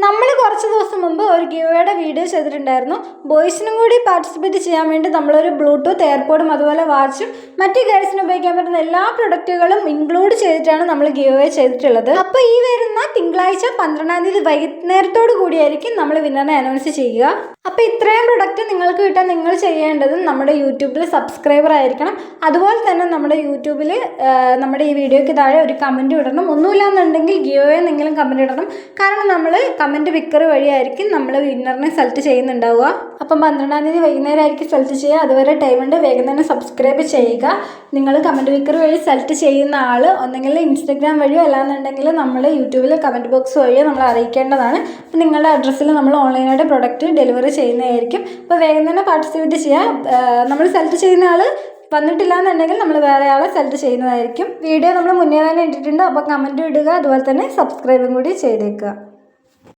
നമ്മൾ കുറച്ച് ദിവസം മുമ്പ് ഒരു ഗിവയുടെ വീഡിയോ ചെയ്തിട്ടുണ്ടായിരുന്നു. ബോയ്സിനും കൂടി പാർട്ടിസിപ്പേറ്റ് ചെയ്യാൻ വേണ്ടി നമ്മളൊരു ബ്ലൂടൂത്ത് എയർപോഡും അതുപോലെ വാച്ചും മറ്റ് ഗേൾസിന് ഉപയോഗിക്കാൻ പറ്റുന്ന എല്ലാ പ്രൊഡക്റ്റുകളും ഇൻക്ലൂഡ് ചെയ്തിട്ടാണ് നമ്മൾ ഗിവ് ചെയ്തിട്ടുള്ളത്. അപ്പോൾ ഈ വരുന്ന തിങ്കളാഴ്ച 12-ാം തീയതി വൈകുന്നേരത്തോടു കൂടിയായിരിക്കും നമ്മൾ വിന്നറിനെ അനൗൺസ് ചെയ്യുക. അപ്പോൾ ഇത്രയും പ്രൊഡക്റ്റ് നിങ്ങൾക്ക് കിട്ടാൻ നിങ്ങൾ ചെയ്യേണ്ടത് നമ്മുടെ യൂട്യൂബിൽ സബ്സ്ക്രൈബർ ആയിരിക്കണം. അതുപോലെ തന്നെ നമ്മുടെ യൂട്യൂബിൽ നമ്മുടെ ഈ വീഡിയോയ്ക്ക് താഴെ ഒരു കമൻറ്റ് ഇടണം. ഒന്നുമില്ലാന്നുണ്ടെങ്കിൽ ഗിവ് എന്തെങ്കിലും കമൻറ്റ് ഇടണം. കാരണം നമ്മൾ കമൻറ്റ് പിക്കർ വഴിയായിരിക്കും നമ്മൾ വിന്നറിനെ സെലക്ട് ചെയ്യുന്നുണ്ടാവുക. അപ്പം 12-ാം തീയതി വൈകുന്നേരം ആയിരിക്കും സെലക്ട് ചെയ്യുക. അതുവരെ ടൈമുണ്ട്. വേഗം തന്നെ സബ്സ്ക്രൈബ് ചെയ്യുക. നിങ്ങൾ കമൻറ്റ് പിക്കർ വഴി സെലക്ട് ചെയ്യുന്ന ആൾ ഒന്നെങ്കിൽ ഇൻസ്റ്റഗ്രാം വഴിയോ അല്ലാന്നുണ്ടെങ്കിൽ നമ്മൾ യൂട്യൂബിൽ കമൻറ്റ് ബോക്സ് വഴിയോ നമ്മൾ അറിയിക്കേണ്ടതാണ്. അപ്പം നിങ്ങളുടെ അഡ്രസ്സിൽ നമ്മൾ ഓൺലൈനായിട്ട് പ്രൊഡക്റ്റ് ഡെലിവറി ചെയ്യുന്നതായിരിക്കും. അപ്പോൾ വേഗം തന്നെ പാർട്ടിസിപ്പേറ്റ് ചെയ്യുക. നമ്മൾ സെലക്ട് ചെയ്യുന്ന ആൾ വന്നിട്ടില്ല എന്നുണ്ടെങ്കിൽ നമ്മൾ വേറെ ആളെ സെലക്ട് ചെയ്യുന്നതായിരിക്കും. വീഡിയോ നമ്മൾ മുന്നേ തന്നെ ഇട്ടിട്ടുണ്ട്. അപ്പോൾ കമൻറ്റ് ഇടുക. അതുപോലെ തന്നെ സബ്സ്ക്രൈബും കൂടി ചെയ്തേക്കുക.